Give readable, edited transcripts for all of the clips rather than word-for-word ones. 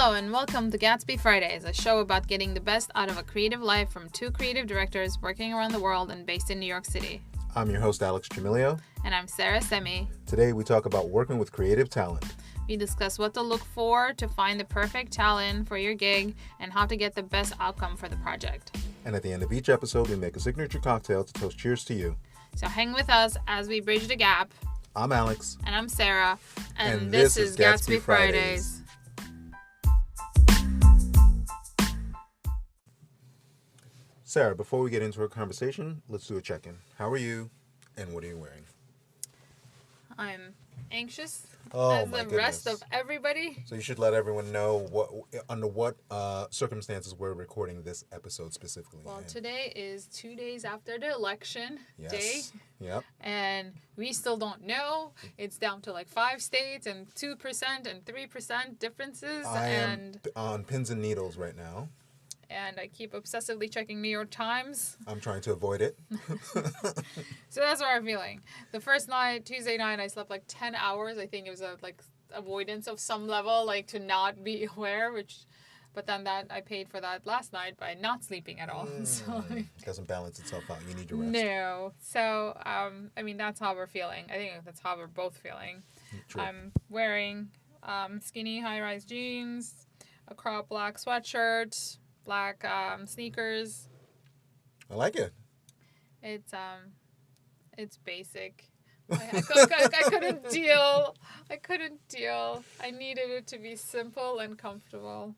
Hello and welcome to GATSBY Fridays, a show about getting the best out of a creative life from two creative directors working around the world and based in New York City. I'm your host, Alex Jamilio. And I'm Sarah Semi. Today we talk about working with creative talent. We discuss what to look for to find the perfect talent for your gig and how to get the best outcome for the project. And at the end of each episode, we make a signature cocktail to toast cheers to you. So hang with us as we bridge the gap. I'm Alex. And I'm Sarah. And this is GATSBY Fridays. Sarah, before we get into our conversation, let's do a check-in. How are you, and what are you wearing? I'm anxious, as the rest of everybody. So you should let everyone know under what circumstances we're recording this episode specifically. Well, today is 2 days after the election day. Yep. And we still don't know. It's down to like 5 states and 2% and 3% differences. I am on pins and needles right now. And I keep obsessively checking New York Times. I'm trying to avoid it. So that's what I'm feeling. The first night, Tuesday night, I slept like 10 hours. I think it was a avoidance of some level, like to not be aware, but then I paid for that last night by not sleeping at all. So It doesn't balance itself out. You need your rest. No. So, that's how we're feeling. I think that's how we're both feeling. True. I'm wearing skinny high-rise jeans, a crop black sweatshirt, black sneakers. I like it. It's basic. I couldn't deal. I needed it to be simple and comfortable.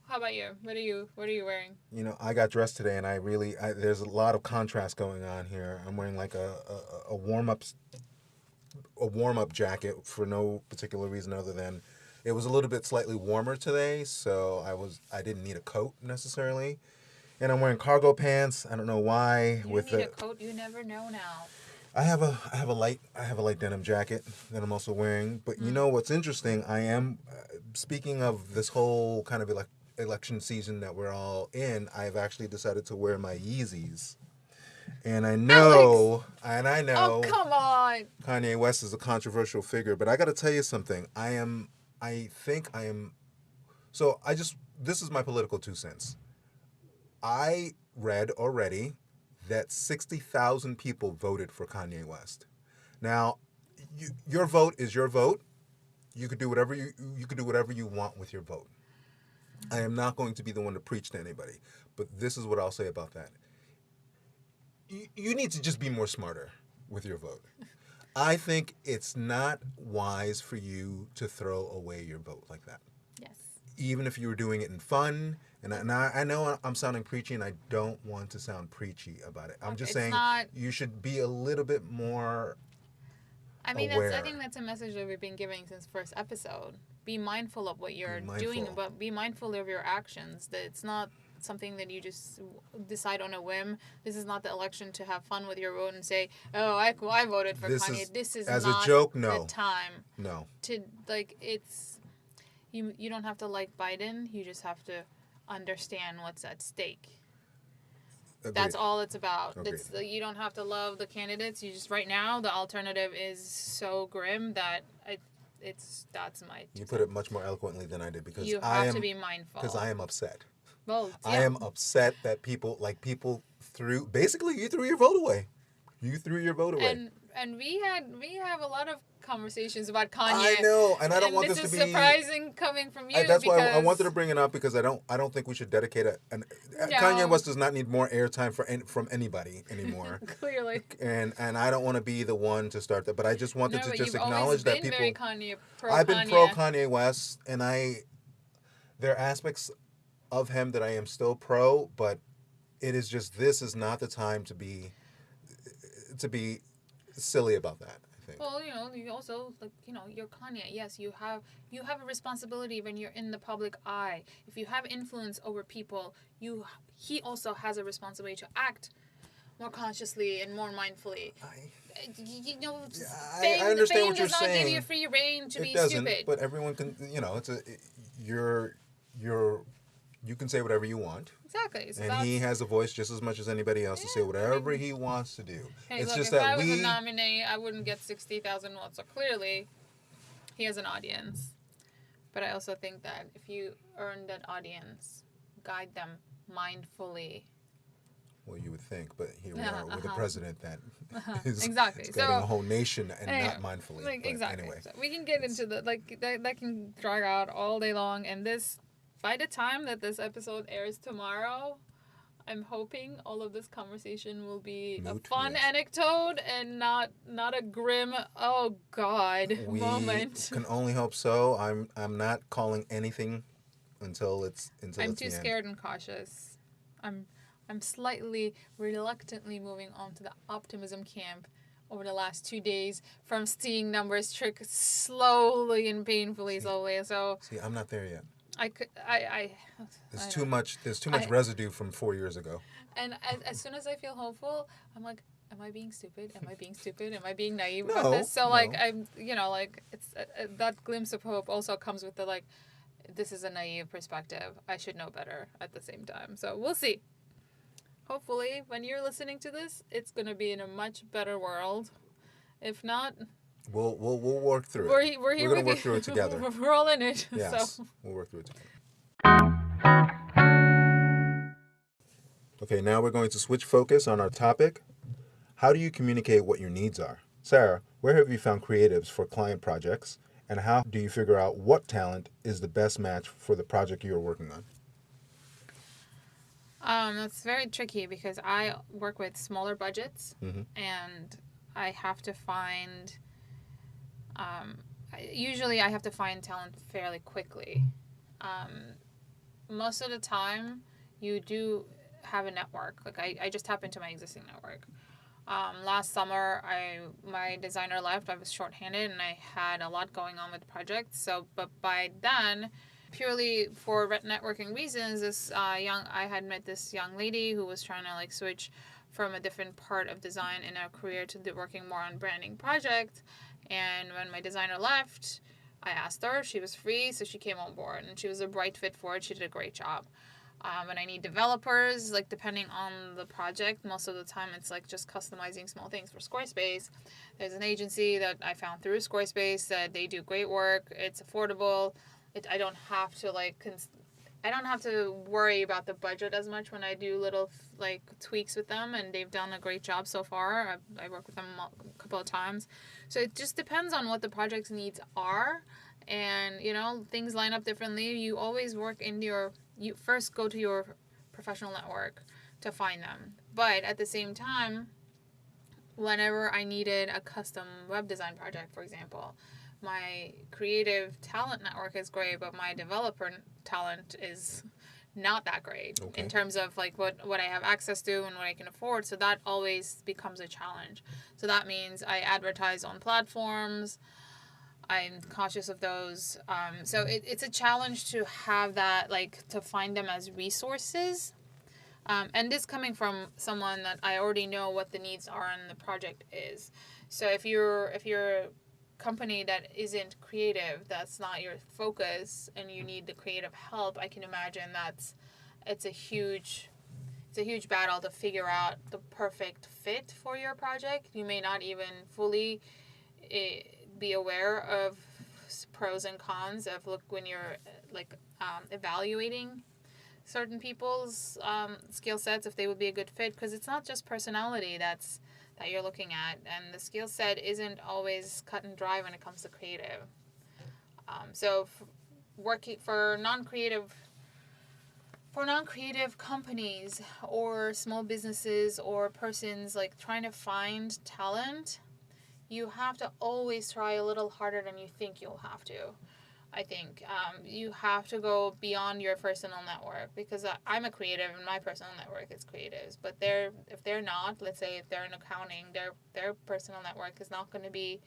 How about you? What are you wearing? You know, I got dressed today, and there's a lot of contrast going on here. I'm wearing like a warm up jacket for no particular reason other than it was a little bit slightly warmer today, so I didn't need a coat necessarily. And I'm wearing cargo pants. I don't know why. You need a coat. You never know now. I have a light denim jacket that I'm also wearing. But you know what's interesting? I am speaking of this whole kind of election season that we're all in. I've actually decided to wear my Yeezys. And I know, Oh, come on. Kanye West is a controversial figure, but I got to tell you something. This is my political 2 cents. I read already that 60,000 people voted for Kanye West. Now, your vote is your vote. You could do whatever you want with your vote. I am not going to be the one to preach to anybody, but this is what I'll say about that. You need to just be more smarter with your vote. I think it's not wise for you to throw away your vote like that. Yes. Even if you were doing it in fun, and I know I'm sounding preachy, and I don't want to sound preachy about it. I'm just saying you should be a little bit more aware. I think that's a message that we've been giving since first episode. Be mindful of what you're doing, but be mindful of your actions. That it's not something that you just decide on a whim. This is not the election to have fun with your vote and say, "Oh, I voted for Kanye." This is as not a joke. No. the time. No. It's you don't have to like Biden. You just have to understand what's at stake. Agreed. That's all it's about. Agreed. You don't have to love the candidates. You just right now the alternative is so grim that that's my. You put it much more eloquently than I did because you have to be mindful. Because I am upset. Well, yeah. I am upset that people threw you threw your vote away. You threw your vote away. And we have a lot of conversations about Kanye. I know, and I don't want this to be surprising coming from you. That's why I wanted to bring it up because I don't think we should dedicate Kanye West does not need more airtime from anybody anymore. Clearly. And I don't want to be the one to start that, but I just wanted to just acknowledge that people. I've been pro Kanye West, and there are aspects of him that I am still pro, but it is just this is not the time to be silly about that. I think. Well, you also you're Kanye. Yes, you have a responsibility when you're in the public eye. If you have influence over people, he also has a responsibility to act more consciously and more mindfully. I understand what you're saying. Fame does not give you free reign to be stupid. But everyone can, you can say whatever you want. Exactly. So he has a voice just as much as anybody else to say whatever he wants to do. Hey, it's look, just if that I was a nominee, I wouldn't get 60,000 votes. So clearly, he has an audience. But I also think that if you earn that audience, guide them mindfully. Well, you would think, but here we are with a president that is exactly guiding a whole nation and not mindfully. Like, exactly. Anyway, so we can get into the that can drag out all day long, and this by the time that this episode airs tomorrow, I'm hoping all of this conversation will be a fun anecdote and not a grim oh god moment. We can only hope so. I'm not calling anything until it's I'm too scared and cautious. I'm slightly reluctantly moving on to the optimism camp over the last 2 days from seeing numbers trick slowly and painfully slowly. So I'm not there yet. There's too much residue from 4 years ago. And as soon as I feel hopeful, I'm like, am I being stupid? Am I being stupid? Am I being naive about this? So I'm it's that glimpse of hope also comes with the this is a naive perspective. I should know better at the same time. So we'll see. Hopefully, when you're listening to this, it's going to be in a much better world. If not, we'll work through it. We're here. We're going to work through it together. We're all in it. Yes, so. We'll work through it together. Okay, now we're going to switch focus on our topic. How do you communicate what your needs are? Sarah, where have you found creatives for client projects, and how do you figure out what talent is the best match for the project you're working on? That's very tricky because I work with smaller budgets, and I have to find. Usually, I have to find talent fairly quickly. Most of the time, you do have a network. I just tap into my existing network. Last summer, my designer left. I was shorthanded, and I had a lot going on with projects. But by then, purely for networking reasons, I had met this young lady who was trying to switch from a different part of design in her career to working more on branding projects. And when my designer left, I asked her if she was free, so she came on board, and she was a bright fit for it. She did a great job. And I need developers, depending on the project. Most of the time, it's just customizing small things for Squarespace. There's an agency that I found through Squarespace that they do great work. It's affordable. I don't have to I don't have to worry about the budget as much when I do little tweaks with them, and they've done a great job so far. I worked with them a couple of times. So it just depends on what the project's needs are, and things line up differently. You always work in you first go to your professional network to find them. But at the same time, whenever I needed a custom web design project, for example, my creative talent network is great, but my developer talent is not that great in terms of what I have access to and what I can afford. So that always becomes a challenge. So that means I advertise on platforms. I'm cautious of those. So it's a challenge to have that, to find them as resources. And this coming from someone that I already know what the needs are and the project is. So if you're company that isn't creative, that's not your focus, and you need the creative help, I can imagine it's a huge battle to figure out the perfect fit for your project. You may not even fully be aware of pros and cons of when you're evaluating certain people's skill sets, if they would be a good fit, because it's not just personality that you're looking at, and the skill set isn't always cut and dry when it comes to creative. So working for non-creative companies or small businesses or persons trying to find talent, you have to always try a little harder than you think you'll have to. I think you have to go beyond your personal network, because I'm a creative and my personal network is creatives. But if they're not, let's say if they're in accounting, their personal network is not going to be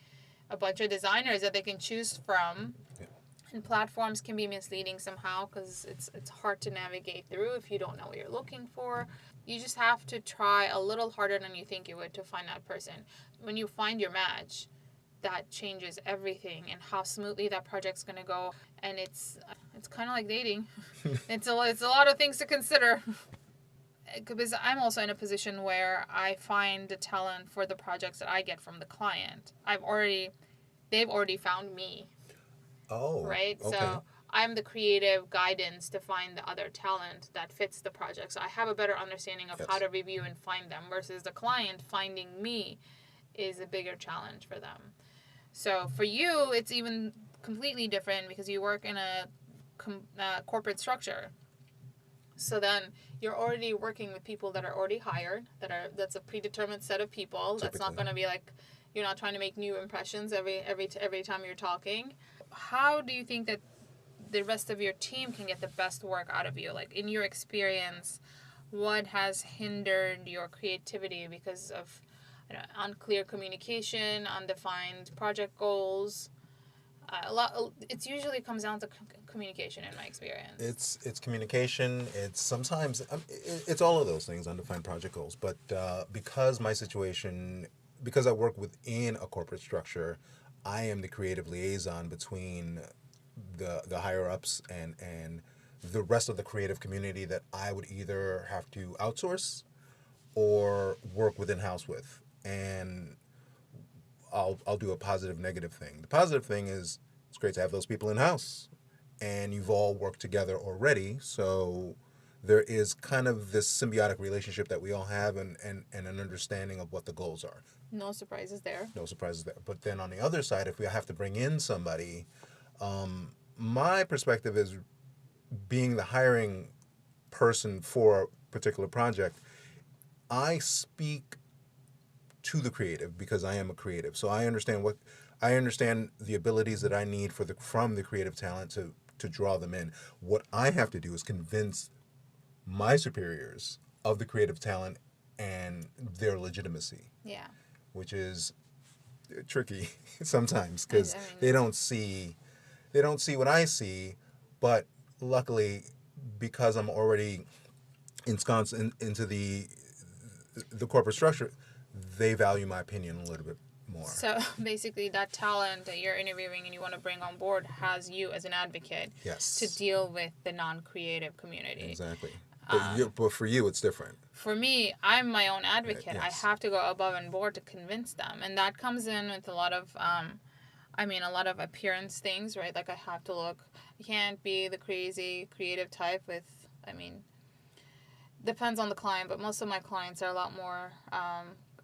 a bunch of designers that they can choose from. Yeah. And platforms can be misleading somehow because it's hard to navigate through if you don't know what you're looking for. You just have to try a little harder than you think you would to find that person. When you find your match, that changes everything and how smoothly that project's going to go. And it's kind of like dating. It's a lot of things to consider. Because I'm also in a position where I find the talent for the projects that I get from the client. They've already found me. Oh. Right? Okay. So I'm the creative guidance to find the other talent that fits the project. So I have a better understanding of Yes. how to review and find them versus the client finding me is a bigger challenge for them. So for you, it's even completely different because you work in a corporate structure. So then you're already working with people that are already hired, that's a predetermined set of people. Typically. That's not going to be like you're not trying to make new impressions every time you're talking. How do you think that the rest of your team can get the best work out of you? Like, in your experience, what has hindered your creativity because of unclear communication, undefined project goals? It usually comes down to communication in my experience. It's communication. It's sometimes it's all of those things, undefined project goals. But because my situation, because I work within a corporate structure, I am the creative liaison between the higher ups and the rest of the creative community that I would either have to outsource or work within house with. And I'll do a positive negative thing. The positive thing is it's great to have those people in house, and you've all worked together already, so there is kind of this symbiotic relationship that we all have, and an understanding of what the goals are. No surprises there. No surprises there. But then on the other side, if we have to bring in somebody, my perspective is being the hiring person for a particular project. I speak to the creative because I am a creative, so I understand the abilities that I need from the creative talent to draw them in. What I have to do is convince my superiors of the creative talent and their legitimacy. Yeah. Which is tricky sometimes because they don't see what I see, but luckily because I'm already ensconced into the corporate structure, they value my opinion a little bit more. So basically that talent that you're interviewing and you want to bring on board has you as an advocate. Yes. To deal with the non-creative community. Exactly. But for you, it's different. For me, I'm my own advocate. Yes. I have to go above and board to convince them. And that comes in with a lot of appearance things, right? Like I have to look, I can't be the crazy creative type with, depends on the client, but most of my clients are a lot more,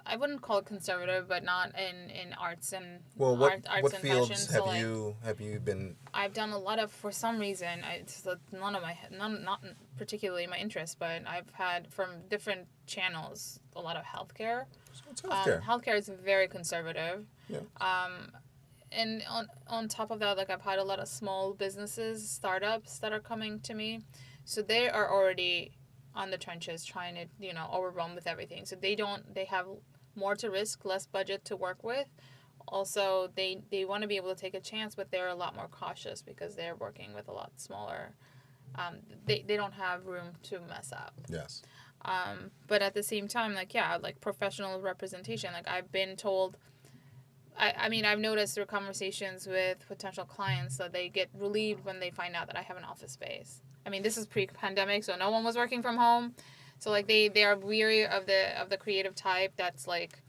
I wouldn't call it conservative, but not in arts and what arts and fields fashion. have you been? I've done a lot of, for some reason, it's not particularly my interest, but I've had from different channels a lot of healthcare. What's healthcare? Healthcare is very conservative. Yeah. And on top of that, like I've had a lot of small businesses, startups that are coming to me, so they are already on the trenches trying to overwhelm with everything. So they have more to risk, less budget to work with. Also, they want to be able to take a chance, but they're a lot more cautious because they're working with a lot smaller. They don't have room to mess up. Yes. But at the same time, like professional representation. Like I've been told, I've noticed through conversations with potential clients that they get relieved when they find out that I have an office space. This is pre-pandemic, so no one was working from home. So like they are weary of the creative type that's like,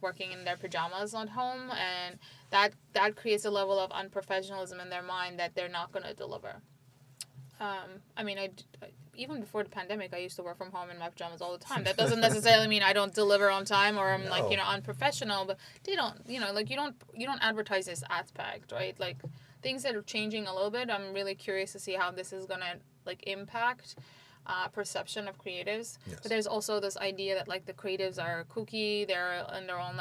working in their pajamas at home, and that creates a level of unprofessionalism in their mind that they're not going to deliver. Even before the pandemic, I used to work from home in my pajamas all the time. That doesn't necessarily mean I don't deliver on time or I'm unprofessional, but they don't, you don't advertise this aspect, right? Like things that are changing a little bit. I'm really curious to see how this is going to impact perception of creatives. Yes. But there's also this idea that the creatives are kooky, they're in their own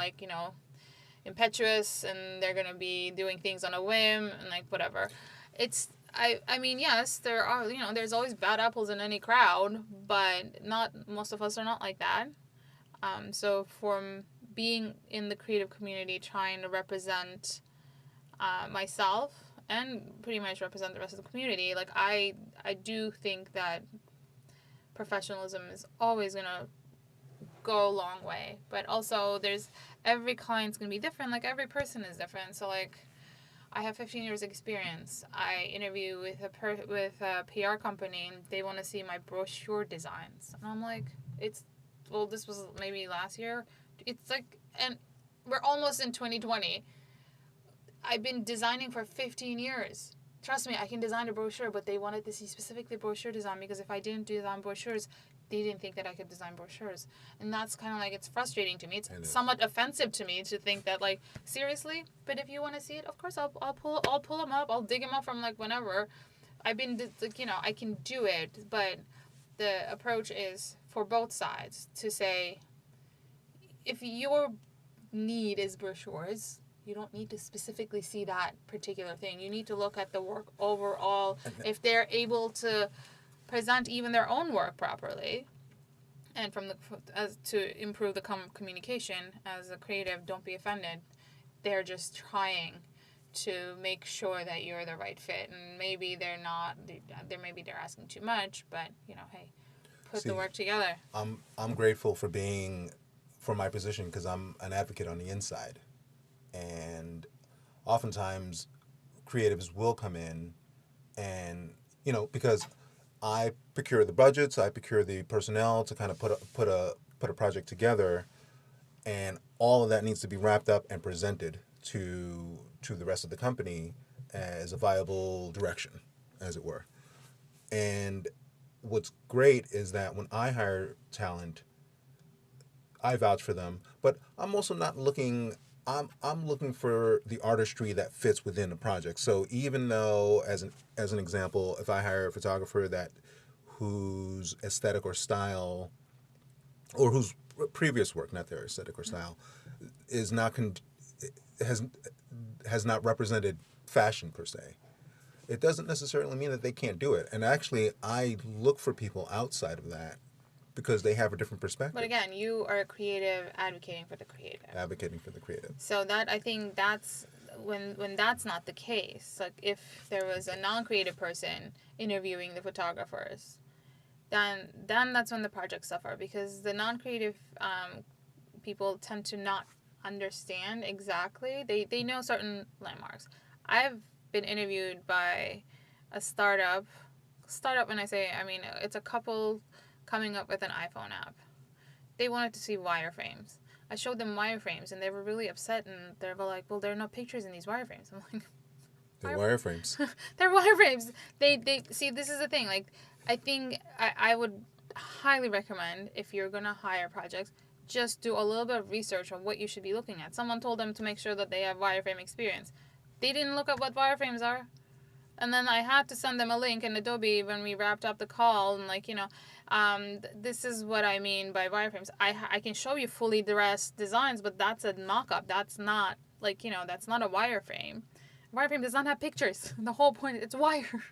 impetuous, and they're going to be doing things on a whim and whatever. It's yes, there are, there's always bad apples in any crowd, but most of us are not like that. So from being in the creative community, trying to represent myself and pretty much represent the rest of the community, I do think that professionalism is always going to go a long way. But also every client's going to be different. Every person is different. So I have 15 years experience. I interview with a PR company, and they want to see my brochure designs. And I'm like, this was maybe last year. And we're almost in 2020. I've been designing for 15 years. trust me, I can design a brochure, but they wanted to see specifically brochure design, because if I didn't design brochures, they didn't think that I could design brochures. And that's kind of like, it's frustrating to me. It's somewhat offensive to me to think that, like, seriously? But if you want to see it, of course, I'll pull them up. I'll dig them up from, like, whenever. I've been, like, you know, I can do it. But the approach is for both sides to say, if your need is brochures, you don't need to specifically see that particular thing. You need to look at the work overall. If they're able to present even their own work properly, and to improve the communication as a creative, don't be offended. They're just trying to make sure that you're the right fit, and maybe they're not. Maybe they're asking too much, but you know, hey, put the work together. I'm grateful for my position, because I'm an advocate on the inside. And oftentimes creatives will come in and, you know, because I procure the budgets, I procure the personnel to kind of put a project together, and all of that needs to be wrapped up and presented to the rest of the company as a viable direction, as it were. And what's great is that when I hire talent, I vouch for them, but I'm also not looking. I'm looking for the artistry that fits within the project. So even though, as an example, if I hire a photographer whose aesthetic or style, or whose previous work, not their aesthetic or style, is not has not represented fashion per se, it doesn't necessarily mean that they can't do it. And actually, I look for people outside of that, because they have a different perspective. But again, you are a creative advocating for the creative. Advocating for the creative. So that, I think that's when that's not the case. Like, if there was a non-creative person interviewing the photographers, then that's when the projects suffer, because the non-creative people tend to not understand exactly. They know certain landmarks. I've been interviewed by a startup. When I say, I mean, it's a couple coming up with an iPhone app. They wanted to see wireframes. I showed them wireframes, and they were really upset, and they were like, well, there are no pictures in these wireframes. I'm like, they're wireframes. They're wireframes. They see, this is the thing. Like, I think I would highly recommend, if you're going to hire projects, just do a little bit of research on what you should be looking at. Someone told them to make sure that they have wireframe experience. They didn't look at what wireframes are. And then I had to send them a link in Adobe when we wrapped up the call, and, like, you know, this is what I mean by wireframes. I can show you fully dressed designs, but that's a mock-up. That's not, like, you know, that's not a wireframe. Wireframe does not have pictures. The whole point, it's wire.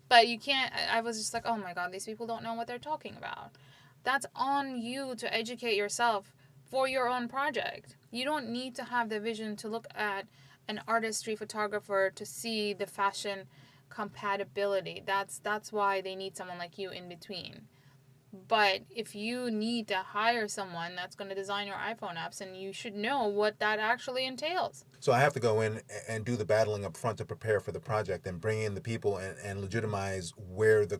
But you can't, I was just like, oh my God, these people don't know what they're talking about. That's on you to educate yourself for your own project. You don't need to have the vision to look at an artistry photographer to see the fashion compatibility. That's why they need someone like you in between. But if you need to hire someone that's going to design your iPhone apps, and you should know what that actually entails. So I have to go in and do the battling up front to prepare for the project, and bring in the people and legitimize where the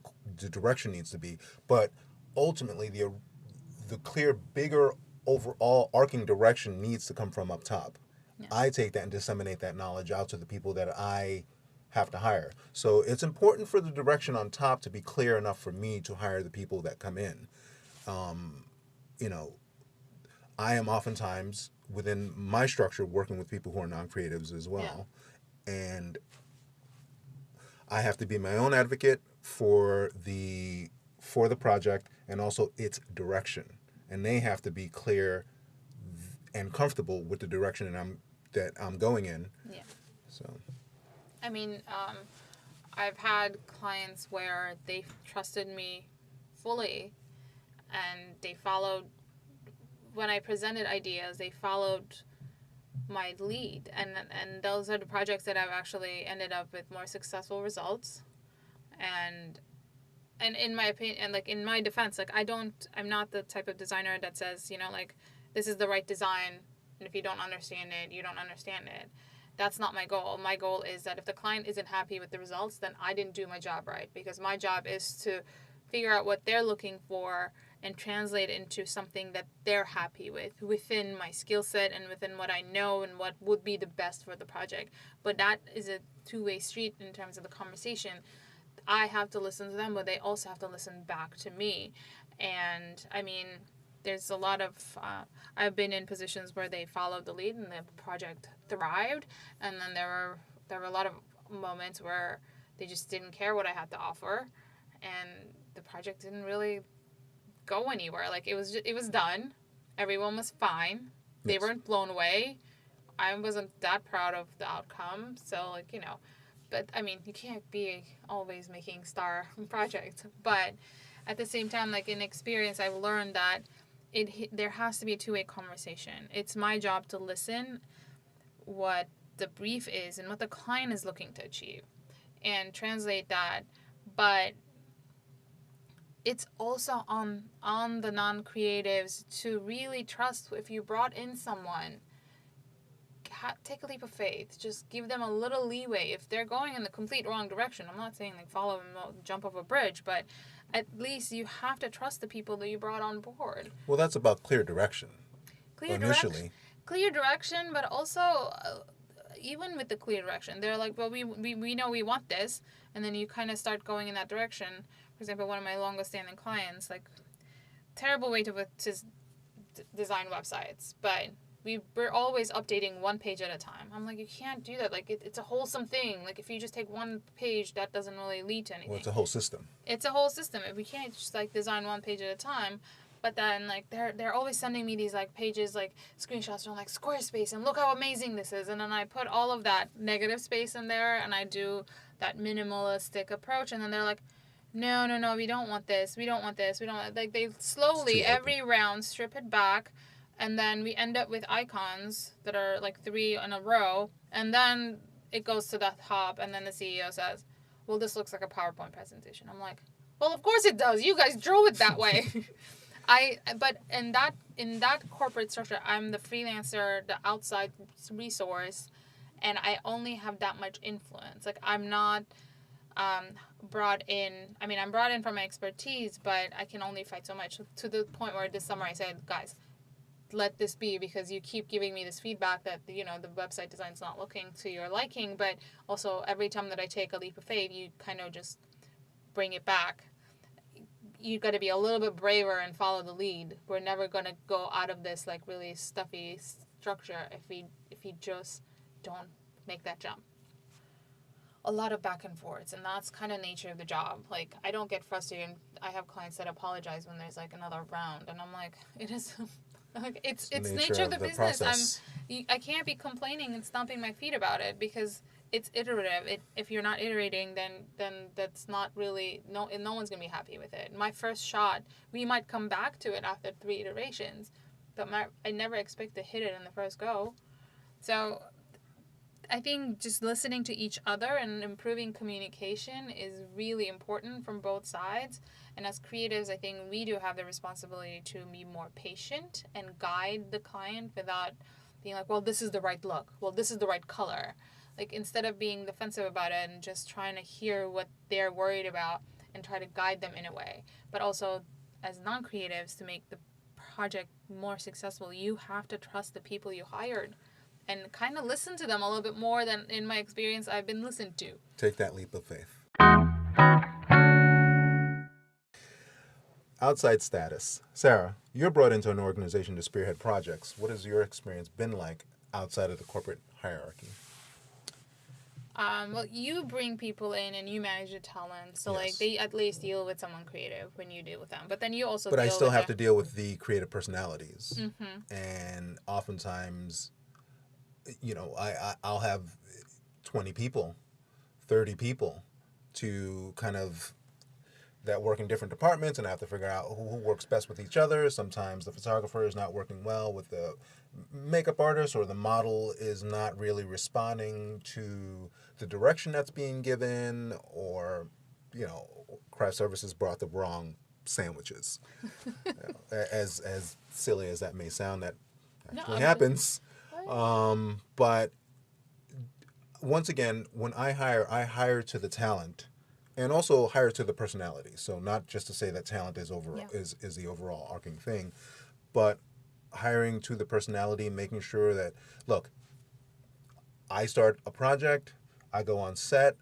direction needs to be. But ultimately, the clear, bigger, overall arcing direction needs to come from up top. Yeah. I take that and disseminate that knowledge out to the people that I have to hire. So it's important for the direction on top to be clear enough for me to hire the people that come in. You know, I am oftentimes, within my structure, working with people who are non-creatives as well. Yeah. And I have to be my own advocate for the project, and also its direction. And they have to be clear and comfortable with the direction that I'm going in. Yeah. So, I mean, I've had clients where they trusted me fully, and they followed, when I presented ideas, they followed my lead, and those are the projects that I've actually ended up with more successful results. And in my opinion, and like in my defense, like I'm not the type of designer that says, you know, like, this is the right design, and if you don't understand it, you don't understand it. That's not my goal. My goal is that if the client isn't happy with the results, then I didn't do my job right, because my job is to figure out what they're looking for and translate into something that they're happy with within my skill set and within what I know and what would be the best for the project. But that is a two-way street in terms of the conversation. I have to listen to them, but they also have to listen back to me. And I mean, there's a lot of I've been in positions where they followed the lead and the project thrived, and then there were a lot of moments where they just didn't care what I had to offer, and the project didn't really go anywhere. Like it was done, everyone was fine, they weren't blown away. I wasn't that proud of the outcome, so like but I mean you can't be always making star projects, but at the same time, like in experience, I've learned that there has to be a two-way conversation. It's my job to listen what the brief is and what the client is looking to achieve and translate that. But it's also on the non-creatives to really trust. If you brought in someone, take a leap of faith. Just give them a little leeway. If they're going in the complete wrong direction, I'm not saying like follow them, jump off a bridge, but at least you have to trust the people that you brought on board. Well, that's about clear direction. Initially. Clear direction, but also even with the clear direction, they're like, well, we know we want this, and then you kind of start going in that direction. For example, one of my longest standing clients, like, terrible way to design websites, but we're always updating one page at a time. I'm like, you can't do that. Like, it's a wholesome thing. Like, if you just take one page, that doesn't really lead to anything. Well, it's a whole system. It's a whole system. We can't just, like, design one page at a time. But then, like, they're always sending me these, like, pages, like, screenshots from, like, Squarespace, and look how amazing this is. And then I put all of that negative space in there, and I do that minimalistic approach. And then they're like, no, we don't want this. We don't want this. We don't want... Like, they slowly, every round, strip it back. And then we end up with icons that are like 3 in a row. And then it goes to the top. And then the CEO says, well, this looks like a PowerPoint presentation. I'm like, well, of course it does. You guys drew it that way. But in that corporate structure, I'm the freelancer, the outside resource. And I only have that much influence. Like, I'm not brought in. I mean, I'm brought in for my expertise, but I can only fight so much. To the point where this summer I said, guys, let this be, because you keep giving me this feedback that the website design's not looking to your liking, but also every time that I take a leap of faith, you kind of just bring it back. You got to be a little bit braver and follow the lead. We're never going to go out of this like really stuffy structure if we just don't make that jump. A lot of back and forths, and that's kind of nature of the job. Like, I don't get frustrated. I have clients that apologize when there's like another round, and I'm like, it is. Like, it's nature of the business. I can't be complaining and stomping my feet about it, because it's iterative. If you're not iterating, then that's not really no one's gonna be happy with it. My first shot, we might come back to it after 3 iterations, but I never expect to hit it in the first go. So I think just listening to each other and improving communication is really important from both sides. And as creatives, I think we do have the responsibility to be more patient and guide the client without being like, well, this is the right look. Well, this is the right color. Like, instead of being defensive about it and just trying to hear what they're worried about and try to guide them in a way. But also, as non-creatives, to make the project more successful, you have to trust the people you hired and kind of listen to them a little bit more than, in my experience, I've been listened to. Take that leap of faith. Outside status. Sarah, you're brought into an organization to spearhead projects. What has your experience been like outside of the corporate hierarchy? Well, you bring people in and you manage the talent, so yes. Like they at least deal with someone creative when you deal with them. But then you also. But I still have to deal with the creative personalities, and oftentimes, I'll have 20 people, 30 people, to kind of that work in different departments, and I have to figure out who works best with each other. Sometimes the photographer is not working well with the makeup artist, or the model is not really responding to the direction that's being given, or, craft services brought the wrong sandwiches. As silly as that may sound, that actually happens. But once again, when I hire to the talent And also hire to the personality. So not just to say that talent is overall Yeah. is the overall arcing thing, but hiring to the personality, making sure that, look, I start a project, I go on set,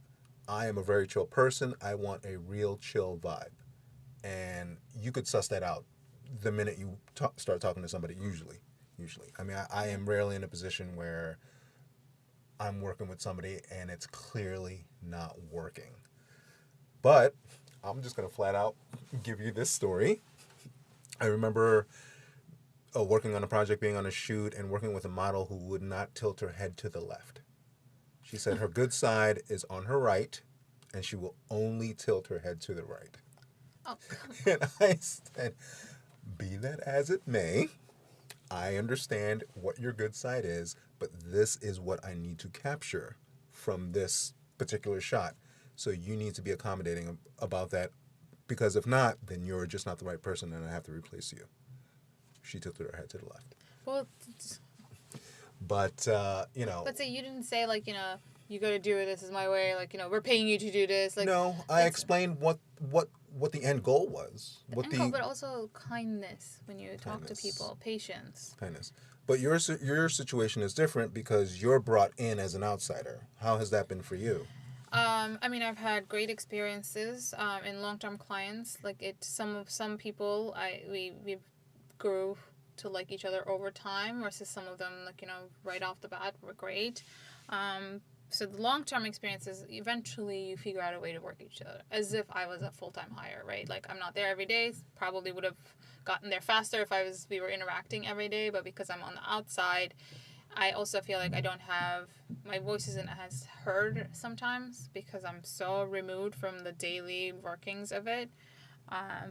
I am a very chill person. I want a real chill vibe. And you could suss that out the minute you start talking to somebody, usually. I mean, I am rarely in a position where I'm working with somebody and it's clearly not working. But I'm just going to flat out give you this story. I remember working on a project, being on a shoot, and working with a model who would not tilt her head to the left. She said her good side is on her right, and she will only tilt her head to the right. Oh. And I said, be that as it may, I understand what your good side is, but this is what I need to capture from this particular shot. So you need to be accommodating about that, because if not, then you're just not the right person and I have to replace you. She tilted her head to the left. Well, but, you know. But say you didn't say, like, you know, you got to do it, this is my way, like, you know, we're paying you to do this. Like, no, I explained what the end goal was. But also kindness when you talk to people, patience. Kindness. But your situation is different because you're brought in as an outsider. How has that been for you? I mean, I've had great experiences in long-term clients. Like some people, we grew to like each other over time, versus some of them, like, you know, right off the bat were great. So the long-term experiences, eventually you figure out a way to work each other, as if I was a full-time hire, right? Like, I'm not there every day. Probably would have gotten there faster if we were interacting every day, but because I'm on the outside, I also feel like I don't have, my voice isn't as heard sometimes because I'm so removed from the daily workings of it.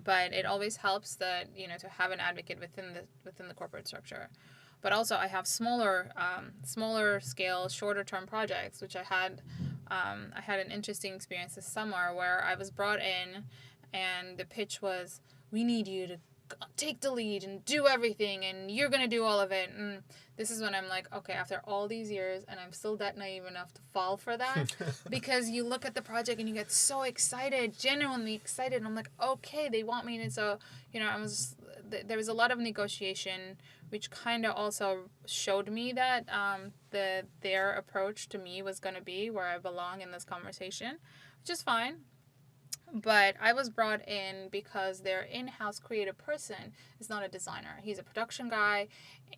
But it always helps that, you know, to have an advocate within the corporate structure. But also I have smaller scale, shorter term projects, which I had an interesting experience this summer where I was brought in and the pitch was, we need you to take the lead and do everything and you're going to do all of it. And this is when I'm like, okay, after all these years and I'm still that naive enough to fall for that, because you look at the project and you get so excited, genuinely excited, and I'm like, okay, they want me. And so, you know, there was a lot of negotiation, which kind of also showed me that their approach to me was going to be where I belong in this conversation, which is fine. But I was brought in because their in-house creative person is not a designer. He's a production guy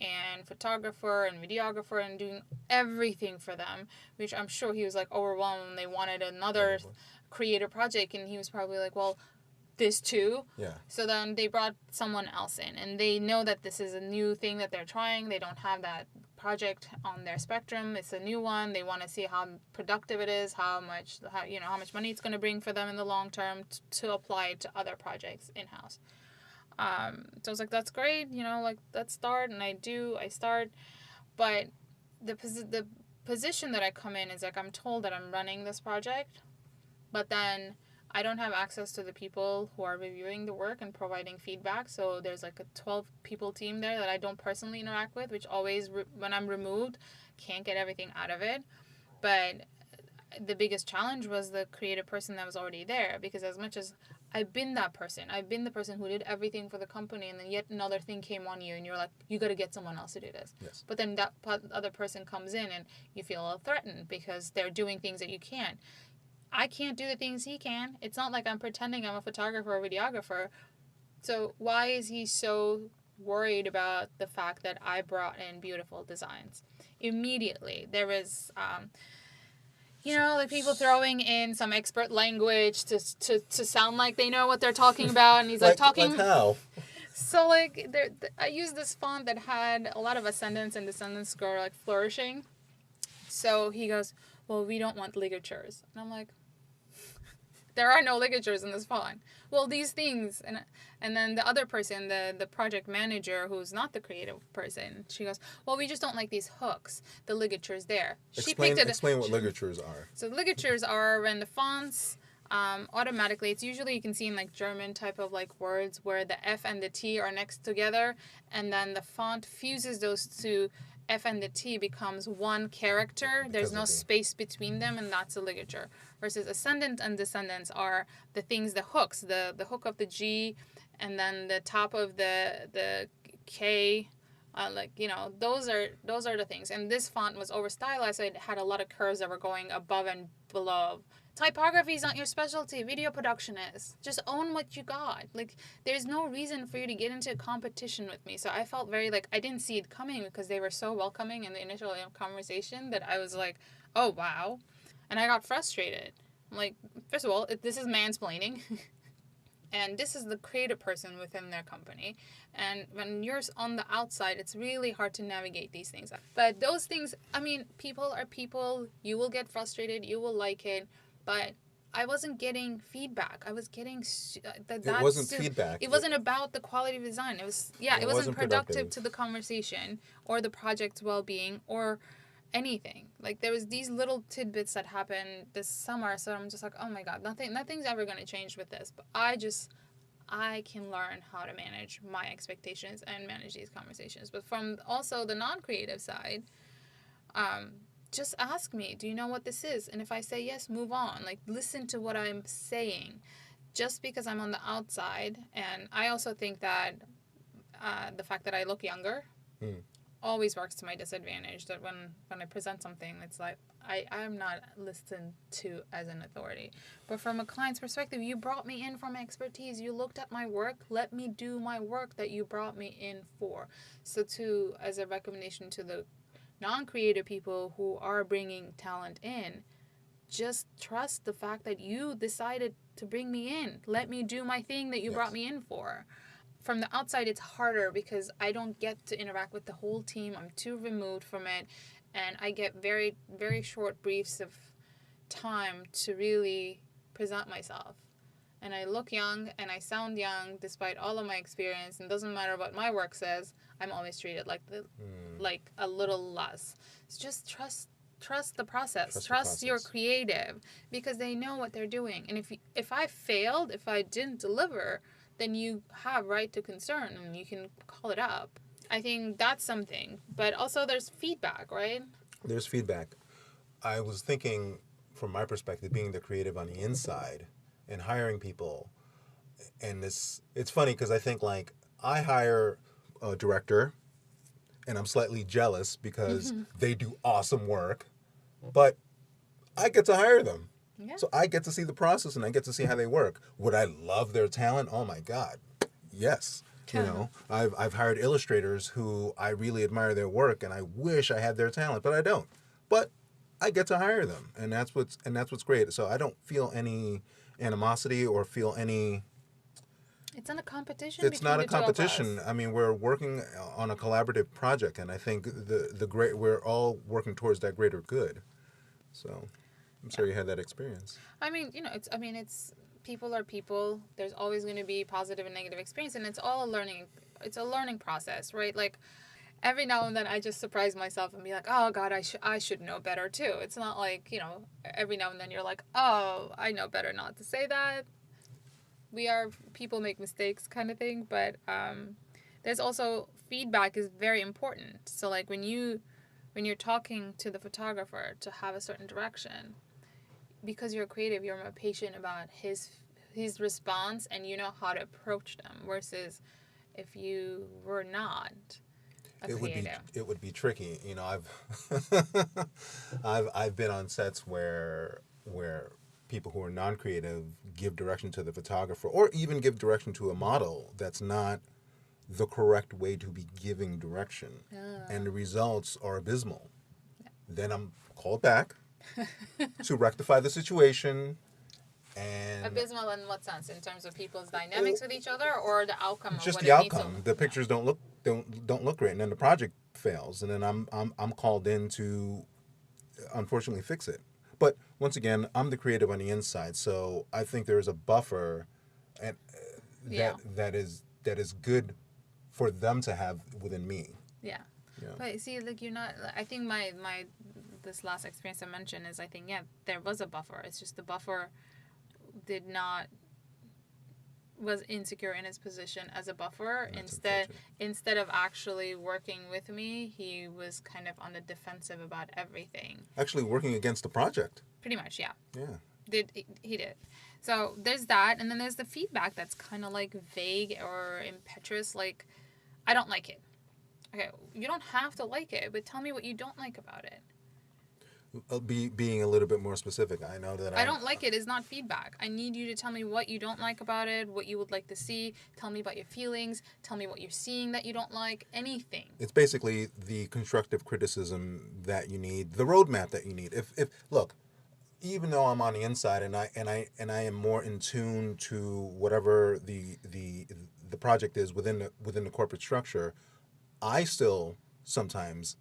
and photographer and videographer and doing everything for them, which I'm sure he was like overwhelmed when they wanted another creative project, and he was probably like, well, this too. Yeah. So then they brought someone else in, and they know that this is a new thing that they're trying. They don't have that project on their spectrum. It's a new one. They want to see how productive it is, how much money it's going to bring for them in the long term to apply it to other projects in-house. So I was like, that's great, you know, like, let's start. And I start. But the position that I come in is like, I'm told that I'm running this project, but then I don't have access to the people who are reviewing the work and providing feedback. So there's like a 12 people team there that I don't personally interact with, which always, when I'm removed, can't get everything out of it. But the biggest challenge was the creative person that was already there, because as much as I've been that person, I've been the person who did everything for the company, and then yet another thing came on you and you're like, you got to get someone else to do this. Yes. But then that other person comes in and you feel threatened because they're doing things that you can't. I can't do the things he can. It's not like I'm pretending I'm a photographer or videographer. So why is he so worried about the fact that I brought in beautiful designs? Immediately, there was, like people throwing in some expert language to sound like they know what they're talking about. And he's like talking. Like how? So like I used this font that had a lot of ascendants and descendants go like flourishing. So he goes, well, we don't want ligatures. And I'm like, there are no ligatures in this font. Well, these things, and then the other person, the project manager, who's not the creative person, she goes, well, we just don't like these hooks, the ligatures there. Explain what ligatures are. So ligatures are when the fonts automatically, it's usually you can see in like German type of like words where the F and the T are next together, and then the font fuses those two F and the T becomes one character. There's no space between them, and that's a ligature. Versus ascendant and descendants are the things, the hooks, the hook of the G, and then the top of the K. Those are the things. And this font was over stylized, so it had a lot of curves that were going above and below. Typography is not your specialty. Video production is. Just own what you got. Like, there's no reason for you to get into a competition with me. So I felt very I didn't see it coming because they were so welcoming in the initial conversation that I was like, oh, wow. And I got frustrated. I'm like, first of all, this is mansplaining. And this is the creative person within their company. And when you're on the outside, it's really hard to navigate these things. But those things, people are people. You will get frustrated. You will like it. But I wasn't getting feedback. I was getting... It wasn't feedback. It wasn't about the quality of design. It wasn't productive to the conversation or the project's well-being or anything. Like, there was these little tidbits that happened this summer, so I'm just like, oh my God, nothing's ever going to change with this. But I can learn how to manage my expectations and manage these conversations. But from also the non-creative side, just ask me, do you know what this is? And if I say yes, move on. Like, listen to what I'm saying. Just because I'm on the outside, and I also think that the fact that I look younger always works to my disadvantage. That when I present something, it's like I'm not listened to as an authority. But from a client's perspective, you brought me in for my expertise. You looked at my work. Let me do my work that you brought me in for. So as a recommendation to the non-creative people who are bringing talent in, just trust the fact that you decided to bring me in. Let me do my thing that you brought me in for. From the outside, it's harder because I don't get to interact with the whole team. I'm too removed from it. And I get very, very short briefs of time to really present myself. And I look young and I sound young despite all of my experience. And it doesn't matter what my work says. I'm always treated like a little less. So just trust the process. Trust your creative, because they know what they're doing. And if I failed, if I didn't deliver, then you have right to concern and you can call it up. I think that's something. But also there's feedback, right? There's feedback. I was thinking from my perspective, being the creative on the inside and hiring people. And it's funny because I think I hire a director and I'm slightly jealous because they do awesome work, but I get to hire them. Yeah. So I get to see the process and I get to see how they work. Would I love their talent? Oh my God. Yes. I've hired illustrators who I really admire their work and I wish I had their talent, but I don't. But I get to hire them, and that's what's great. So I don't feel any animosity or feel any... It's not a competition. It's not a competition. I mean, we're working on a collaborative project, and I think we're all working towards that greater good. So I'm sorry you had that experience. It's people are people. There's always going to be positive and negative experience, and it's all a learning process, right? Like, every now and then I just surprise myself and be like, oh God, I should know better too. It's not like, every now and then you're like, oh, I know better not to say that. People make mistakes kind of thing, but there's also feedback is very important. So like when you're talking to the photographer to have a certain direction, because you're creative, you're more patient about his response and you know how to approach them, versus if you were not a creative. It would be tricky. I've been on sets where people who are non-creative give direction to the photographer, or even give direction to a model that's not the correct way to be giving direction. And the results are abysmal. Yeah. Then I'm called back to rectify the situation. And abysmal in what sense? In terms of people's dynamics with each other, or the outcome? Just the outcome. The pictures don't look great, and then the project fails, and then I'm called in to unfortunately fix it. But once again, I'm the creative on the inside, so I think there is a buffer, and that is good for them to have within me. Yeah. But see, like, you're not. I think my this last experience I mentioned is, I think, there was a buffer. It's just the buffer did not was insecure in his position as a buffer. That's Instead of actually working with me, he was kind of on the defensive about everything. Actually working against the project. Pretty much, yeah. Yeah. He did. So there's that, and then there's the feedback that's kind of like vague or impetuous, like, I don't like it. Okay, you don't have to like it, but tell me what you don't like about it. Being a little bit more specific. I know that I don't like it is not feedback. I need you to tell me what you don't like about it, what you would like to see. Tell me about your feelings. Tell me what you're seeing that you don't like. Anything. It's basically the constructive criticism that you need, the roadmap that you need. If look, even though I'm on the inside and I am more in tune to whatever the project is within the corporate structure, I still sometimes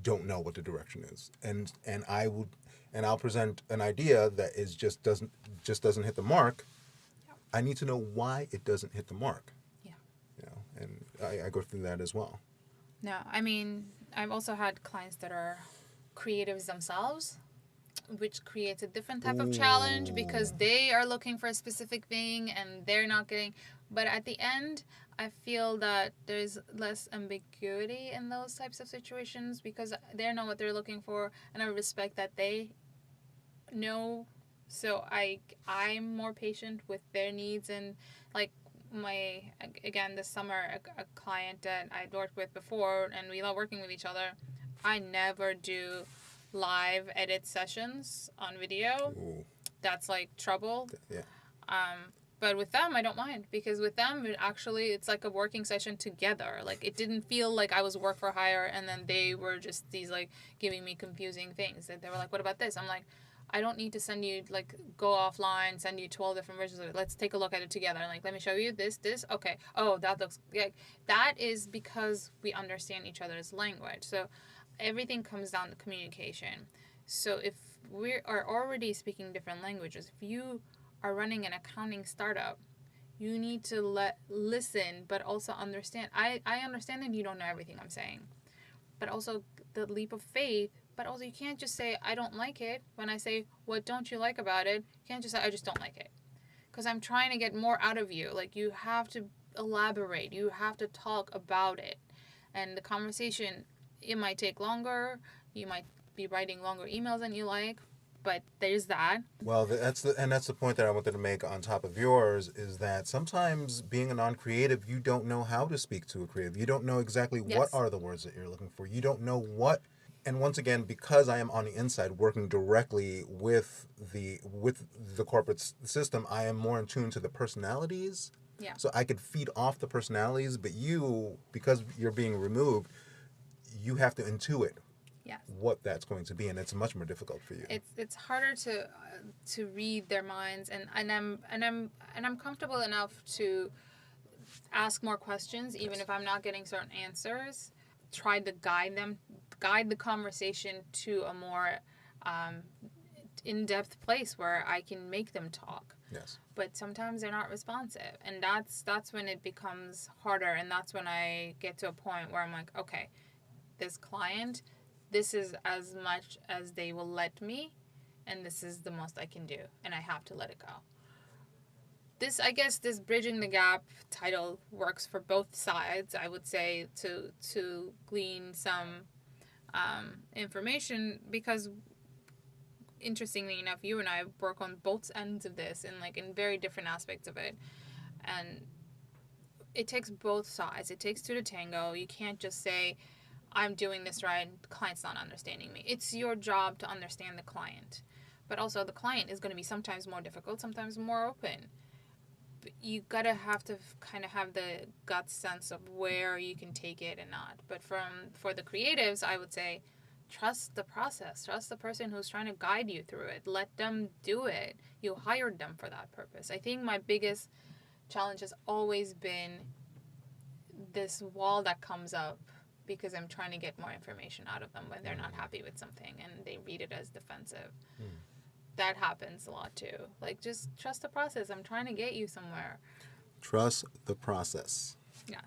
don't know what the direction is, and I'll present an idea that is just doesn't hit the mark. Yep. I need to know why it doesn't hit the mark. Yeah. You know, and I go through that as well. No, I mean, I've also had clients that are creatives themselves, which creates a different type of challenge because they are looking for a specific thing and they're not getting. But at the end, I feel that there's less ambiguity in those types of situations because they know what they're looking for, and I respect that they know. So I'm more patient with their needs, and like this summer, a client that I'd worked with before, and we love working with each other. I never do live edit sessions on video. Ooh. That's like trouble. Yeah. But with them, I don't mind because with them, it's like a working session together. Like it didn't feel like I was work for hire and then they were just these like giving me confusing things. That they were like, "What about this?" I'm like, "I don't need to send you like go offline, send you 12 different versions of it. Let's take a look at it together. Like let me show you this. Okay. Oh, that looks like that is because we understand each other's language. So everything comes down to communication. So if we are already speaking different languages, if you are running an accounting startup, you need to listen, but also understand. I understand that you don't know everything I'm saying, but also the leap of faith. But also you can't just say, I don't like it. When I say, what don't you like about it? You can't just say, I just don't like it. Because I'm trying to get more out of you. Like you have to elaborate. You have to talk about it. And the conversation, it might take longer. You might be writing longer emails than you like. But there's that. Well, that's the point that I wanted to make on top of yours is that sometimes being a non-creative, you don't know how to speak to a creative. You don't know exactly what are the words that you're looking for. You don't know what. And once again, because I am on the inside working directly with the corporate system, I am more in tune to the personalities. Yeah. So I could feed off the personalities, but you, because you're being removed, you have to intuit. Yes. What that's going to be, and it's much more difficult for you. It's harder to read their minds, and I'm comfortable enough to ask more questions, even if I'm not getting certain answers. Try to guide the conversation to a more in-depth place where I can make them talk. Yes. But sometimes they're not responsive, and that's when it becomes harder, and that's when I get to a point where I'm like, okay, this client. This is as much as they will let me, and this is the most I can do, and I have to let it go. I guess this bridging the gap title works for both sides, I would say, to glean some information, because interestingly enough, you and I work on both ends of this and like in very different aspects of it, and it takes both sides. It takes two to tango. You can't just say, I'm doing this right, the client's not understanding me. It's your job to understand the client. But also the client is going to be sometimes more difficult, sometimes more open. But you gotta have to kind of have the gut sense of where you can take it and not. But for the creatives, I would say, trust the process. Trust the person who's trying to guide you through it. Let them do it. You hired them for that purpose. I think my biggest challenge has always been this wall that comes up because I'm trying to get more information out of them when they're not happy with something and they read it as defensive. That happens a lot too. Like, just trust the process. I'm trying to get you somewhere. Trust the process. Yeah.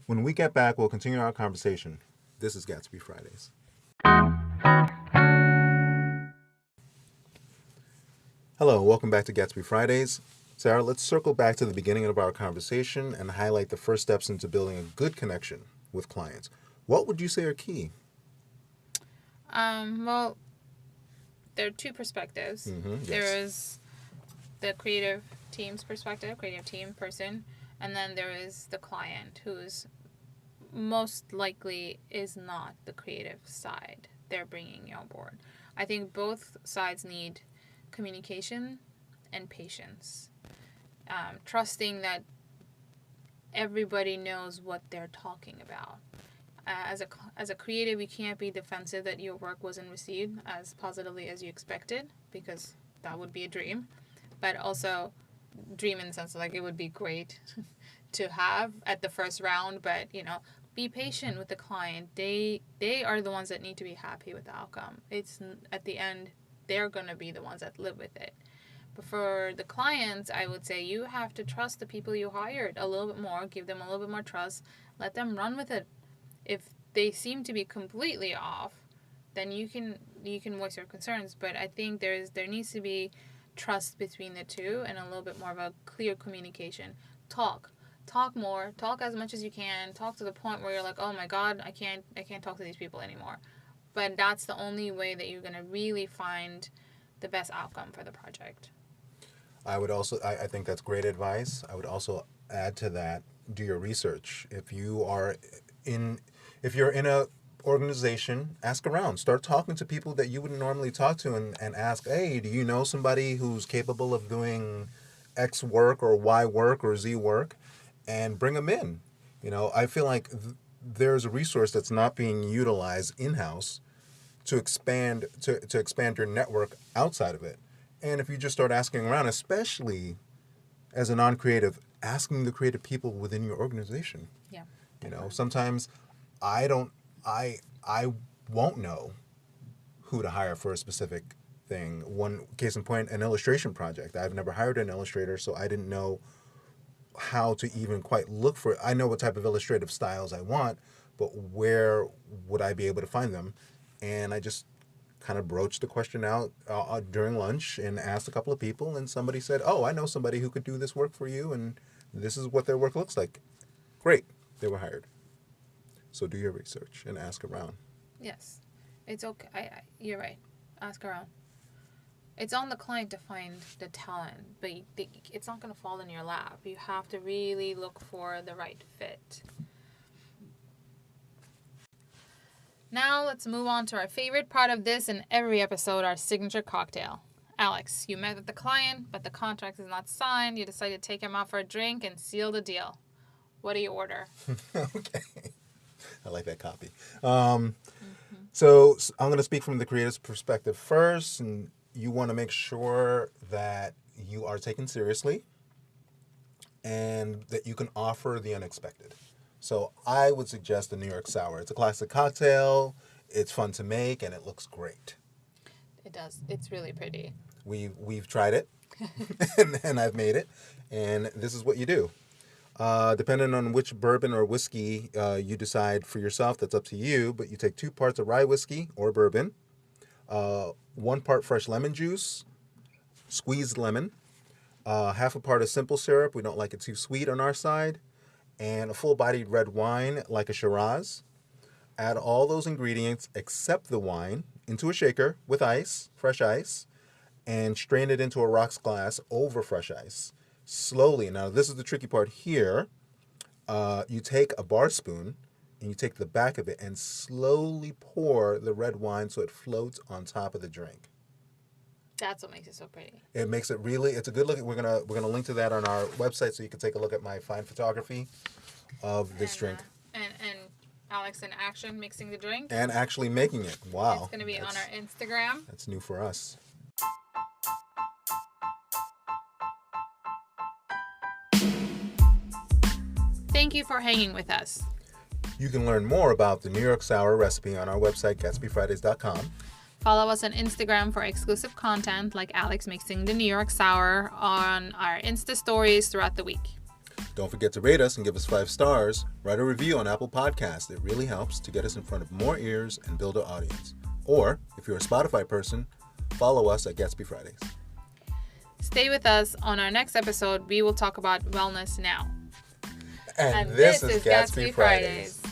When we get back, we'll continue our conversation. This is GATSBY Fridays. Hello, welcome back to GATSBY Fridays. Sarah, let's circle back to the beginning of our conversation and highlight the first steps into building a good connection with clients. What would you say are key? Well, there are two perspectives. Yes. There is the creative team's perspective, creative team person, and then there is the client, who's most likely is not the creative side they're bringing you on board. I think both sides need communication and patience. Trusting that everybody knows what they're talking about. As a creative, you can't be defensive that your work wasn't received as positively as you expected, because that would be a dream. But also, dream in the sense of like it would be great to have at the first round. But be patient with the client. They are the ones that need to be happy with the outcome. It's at the end they're gonna be the ones that live with it. But for the clients, I would say you have to trust the people you hired a little bit more. Give them a little bit more trust. Let them run with it. If they seem to be completely off, then you can voice your concerns. But I think there needs to be trust between the two and a little bit more of a clear communication. Talk more. Talk as much as you can. Talk to the point where you're like, oh my God, I can't talk to these people anymore. But that's the only way that you're gonna really find the best outcome for the project. I would also, I think that's great advice. I would also add to that, do your research. If you're in a organization, ask around. Start talking to people that you wouldn't normally talk to and ask, hey, do you know somebody who's capable of doing X work or Y work or Z work? And bring them in. I feel like there's a resource that's not being utilized in-house to expand your network outside of it. And if you just start asking around, especially as a non-creative, asking the creative people within your organization. Yeah. Sometimes I won't know who to hire for a specific thing. One case in point, an illustration project. I've never hired an illustrator, so I didn't know how to even quite look for it. I know what type of illustrative styles I want, but where would I be able to find them? And I just kind of broached the question out during lunch and asked a couple of people, and somebody said, oh, I know somebody who could do this work for you, and this is what their work looks like. Great. They were hired. So do your research and ask around. Yes. It's okay. You're right. Ask around. It's on the client to find the talent, but it's not going to fall in your lap. You have to really look for the right fit. Now let's move on to our favorite part of this and every episode, our signature cocktail. Alex, you met with the client, but the contract is not signed. You decided to take him out for a drink and seal the deal. What do you order? Okay. I like that copy. So I'm going to speak from the creator's perspective first, and you want to make sure that you are taken seriously and that you can offer the unexpected. So I would suggest the New York Sour. It's a classic cocktail. It's fun to make, and it looks great. It does. It's really pretty. We've tried it, and I've made it, and this is what you do. Depending on which bourbon or whiskey you decide for yourself, that's up to you, but you take 2 parts of rye whiskey or bourbon, 1 part fresh lemon juice, squeezed lemon, half a part of simple syrup. We don't like it too sweet on our side, and a full-bodied red wine like a Shiraz. Add all those ingredients except the wine into a shaker with ice, fresh ice, and strain it into a rocks glass over fresh ice. Slowly, now this is the tricky part here, you take a bar spoon and you take the back of it and slowly pour the red wine so it floats on top of the drink. That's what makes it so pretty. It makes it really, it's a good look. We're gonna link to that on our website so you can take a look at my fine photography of this drink. And Alex in action mixing the drink. And actually making it. Wow. It's going to be on our Instagram. That's new for us. Thank you for hanging with us. You can learn more about the New York Sour recipe on our website, GATSBYFRIDAYS.com. Follow us on Instagram for exclusive content like Alex mixing the New York Sour on our Insta stories throughout the week. Don't forget to rate us and give us 5 stars. Write a review on Apple Podcasts. It really helps to get us in front of more ears and build an audience. Or, if you're a Spotify person, follow us at GATSBY Fridays. Stay with us. On our next episode, we will talk about wellness now. And this is GATSBY Fridays.